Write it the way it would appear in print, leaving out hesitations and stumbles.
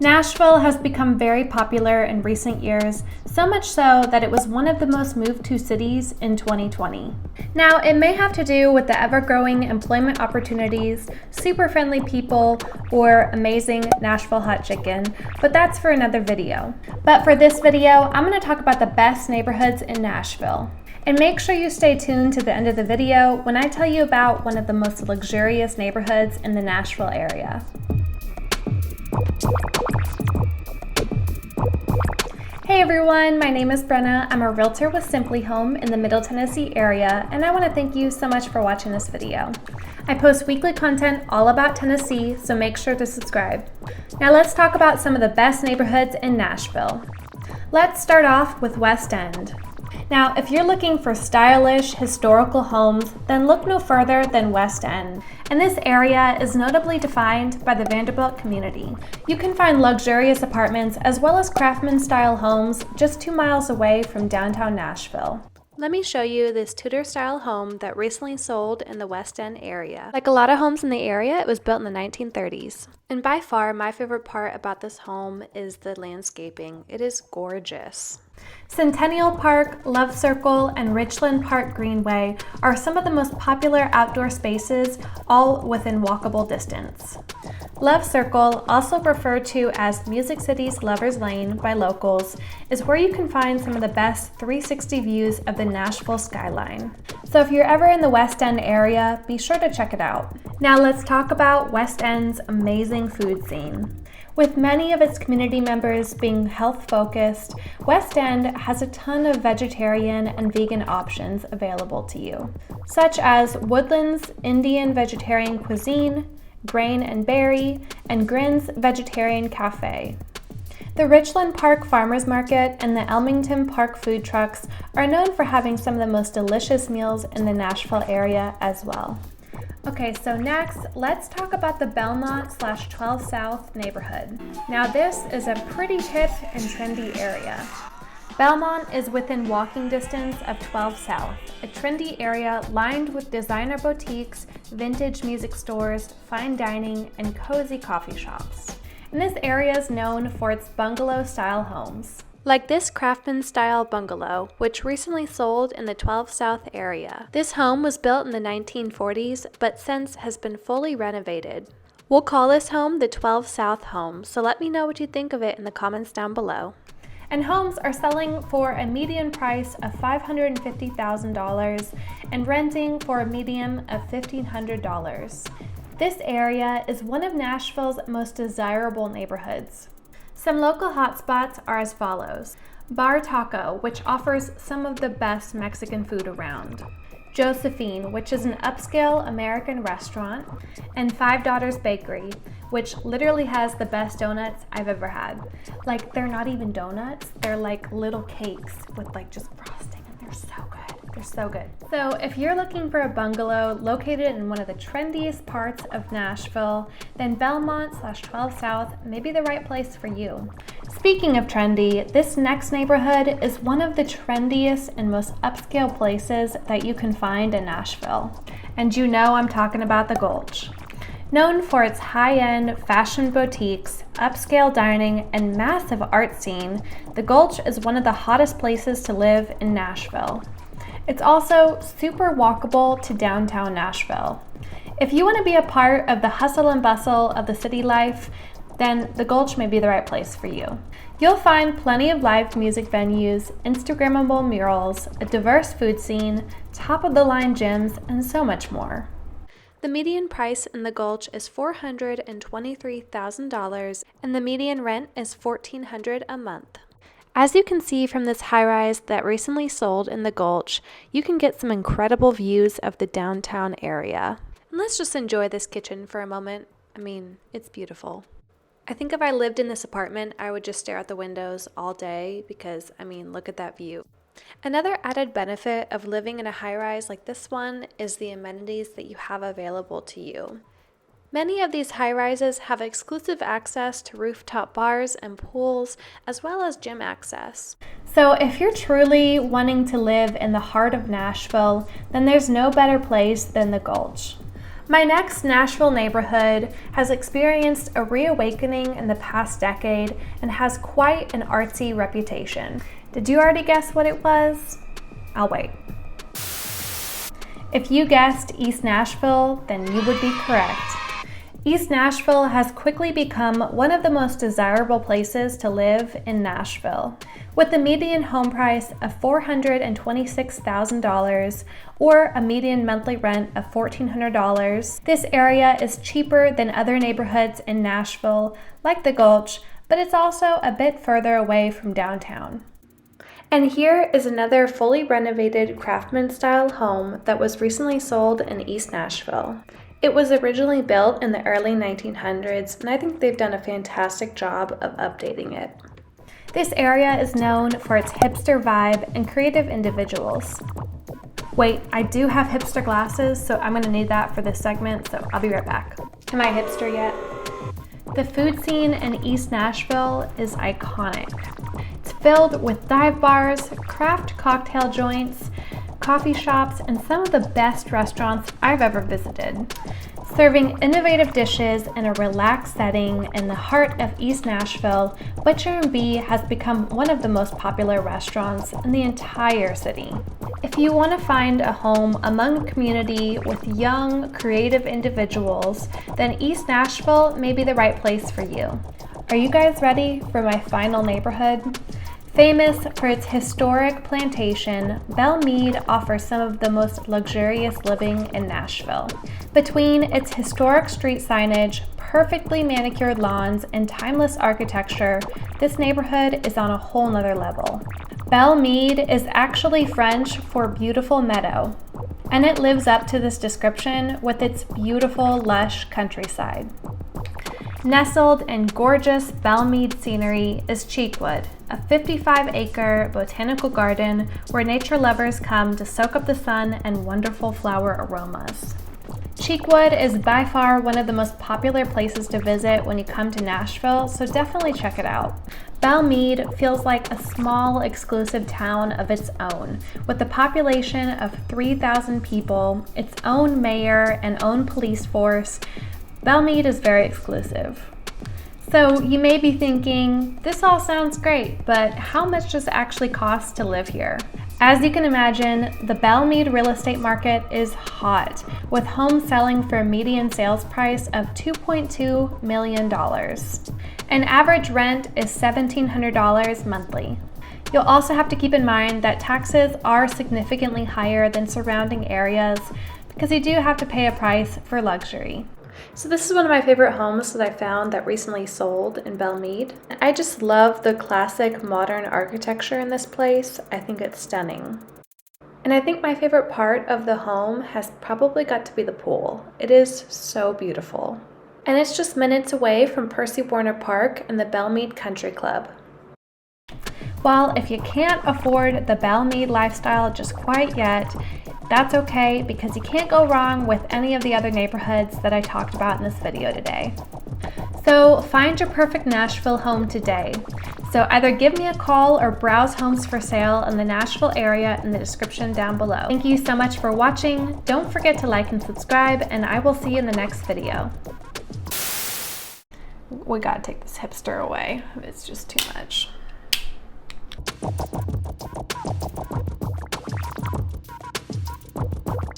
Nashville has become very popular in recent years, so much so that it was one of the most moved to cities in 2020. Now, it may have to do with the ever-growing employment opportunities, super friendly people, or amazing Nashville hot chicken, but that's for another video. But for this video, I'm going to talk about the best neighborhoods in Nashville. And make sure you stay tuned to the end of the video when I tell you about one of the most luxurious neighborhoods in the Nashville area. Hey everyone, my name is Brenna. I'm a realtor with SimpliHOM in the Middle Tennessee area, and I want to thank you so much for watching this video. I post weekly content all about Tennessee, so make sure to subscribe. Now let's talk about some of the best neighborhoods in Nashville. Let's start off with West End. Now, if you're looking for stylish, historical homes, then look no further than West End. And this area is notably defined by the Vanderbilt community. You can find luxurious apartments as well as craftsman-style homes just 2 miles away from downtown Nashville. Let me show you this Tudor-style home that recently sold in the West End area. Like a lot of homes in the area, it was built in the 1930s. And by far, my favorite part about this home is the landscaping. It is gorgeous. Centennial Park, Love Circle, and Richland Park Greenway are some of the most popular outdoor spaces, all within walkable distance. Love Circle, also referred to as Music City's Lover's Lane by locals, is where you can find some of the best 360 views of the Nashville skyline. So if you're ever in the West End area, be sure to check it out. Now let's talk about West End's amazing food scene. With many of its community members being health-focused, West End has a ton of vegetarian and vegan options available to you, such as Woodland's Indian Vegetarian Cuisine, Grain and Berry, and Grin's Vegetarian Cafe. The Richland Park Farmers Market and the Elmington Park food trucks are known for having some of the most delicious meals in the Nashville area as well. Okay, so next, let's talk about the Belmont/12 South neighborhood. Now this is a pretty hip and trendy area. Belmont is within walking distance of 12 South, a trendy area lined with designer boutiques, vintage music stores, fine dining, and cozy coffee shops. And this area is known for its bungalow-style homes. Like this craftsman-style bungalow, which recently sold in the 12 South area. This home was built in the 1940s, but since has been fully renovated. We'll call this home the 12 South home, so let me know what you think of it in the comments down below. And homes are selling for a median price of $550,000 and renting for a median of $1,500. This area is one of Nashville's most desirable neighborhoods. Some local hotspots are as follows: Bar Taco, which offers some of the best Mexican food around; Josephine, which is an upscale American restaurant; and Five Daughters Bakery, which literally has the best donuts I've ever had. Like, they're not even donuts, they're like little cakes with like just frosting, and they're so good. They're so good. So if you're looking for a bungalow located in one of the trendiest parts of Nashville, then Belmont/12 South may be the right place for you. Speaking of trendy, this next neighborhood is one of the trendiest and most upscale places that you can find in Nashville. And you know I'm talking about the Gulch. Known for its high-end fashion boutiques, upscale dining, and massive art scene, the Gulch is one of the hottest places to live in Nashville. It's also super walkable to downtown Nashville. If you want to be a part of the hustle and bustle of the city life, then the Gulch may be the right place for you. You'll find plenty of live music venues, Instagrammable murals, a diverse food scene, top-of-the-line gyms, and so much more. The median price in the Gulch is $423,000, and the median rent is $1,400 a month. As you can see from this high-rise that recently sold in the Gulch, you can get some incredible views of the downtown area. And let's just enjoy this kitchen for a moment. I mean, it's beautiful. I think if I lived in this apartment, I would just stare out the windows all day because, I mean, look at that view. Another added benefit of living in a high-rise like this one is the amenities that you have available to you. Many of these high-rises have exclusive access to rooftop bars and pools, as well as gym access. So if you're truly wanting to live in the heart of Nashville, then there's no better place than the Gulch. My next Nashville neighborhood has experienced a reawakening in the past decade and has quite an artsy reputation. Did you already guess what it was? I'll wait. If you guessed East Nashville, then you would be correct. East Nashville has quickly become one of the most desirable places to live in Nashville. With the median home price of $426,000 or a median monthly rent of $1,400, this area is cheaper than other neighborhoods in Nashville, like the Gulch, but it's also a bit further away from downtown. And here is another fully renovated craftsman-style home that was recently sold in East Nashville. It was originally built in the early 1900s, and I think they've done a fantastic job of updating it. This area is known for its hipster vibe and creative individuals. Wait, I do have hipster glasses, so I'm going to need that for this segment, so I'll be right back. Am I hipster yet? The food scene in East Nashville is iconic. It's filled with dive bars, craft cocktail joints, coffee shops, and some of the best restaurants I've ever visited. Serving innovative dishes in a relaxed setting in the heart of East Nashville, Butcher & B has become one of the most popular restaurants in the entire city. If you want to find a home among a community with young, creative individuals, then East Nashville may be the right place for you. Are you guys ready for my final neighborhood? Famous for its historic plantation, Belle Meade offers some of the most luxurious living in Nashville. Between its historic street signage, perfectly manicured lawns, and timeless architecture, this neighborhood is on a whole nother level. Belle Meade is actually French for beautiful meadow, and it lives up to this description with its beautiful, lush countryside. Nestled in gorgeous Belle Meade scenery is Cheekwood, a 55-acre botanical garden where nature lovers come to soak up the sun and wonderful flower aromas. Cheekwood is by far one of the most popular places to visit when you come to Nashville, so definitely check it out. Belle Meade feels like a small, exclusive town of its own, with a population of 3,000 people, its own mayor and own police force. Belle Meade is very exclusive. So you may be thinking, this all sounds great, but how much does it actually cost to live here? As you can imagine, the Belle Meade real estate market is hot, with homes selling for a median sales price of $2.2 million. An average rent is $1,700 monthly. You'll also have to keep in mind that taxes are significantly higher than surrounding areas because you do have to pay a price for luxury. So this is one of my favorite homes that I found that recently sold in Belle Meade. I just love the classic modern architecture in this place. I think it's stunning. And I think my favorite part of the home has probably got to be the pool. It is so beautiful. And it's just minutes away from Percy Warner Park and the Belle Meade Country Club. Well, if you can't afford the Belle Meade lifestyle just quite yet, that's okay, because you can't go wrong with any of the other neighborhoods that I talked about in this video today. So find your perfect Nashville home today. So either give me a call or browse homes for sale in the Nashville area in the description down below. Thank you so much for watching. Don't forget to like and subscribe, and I will see you in the next video. We gotta take this hipster away. It's just too much.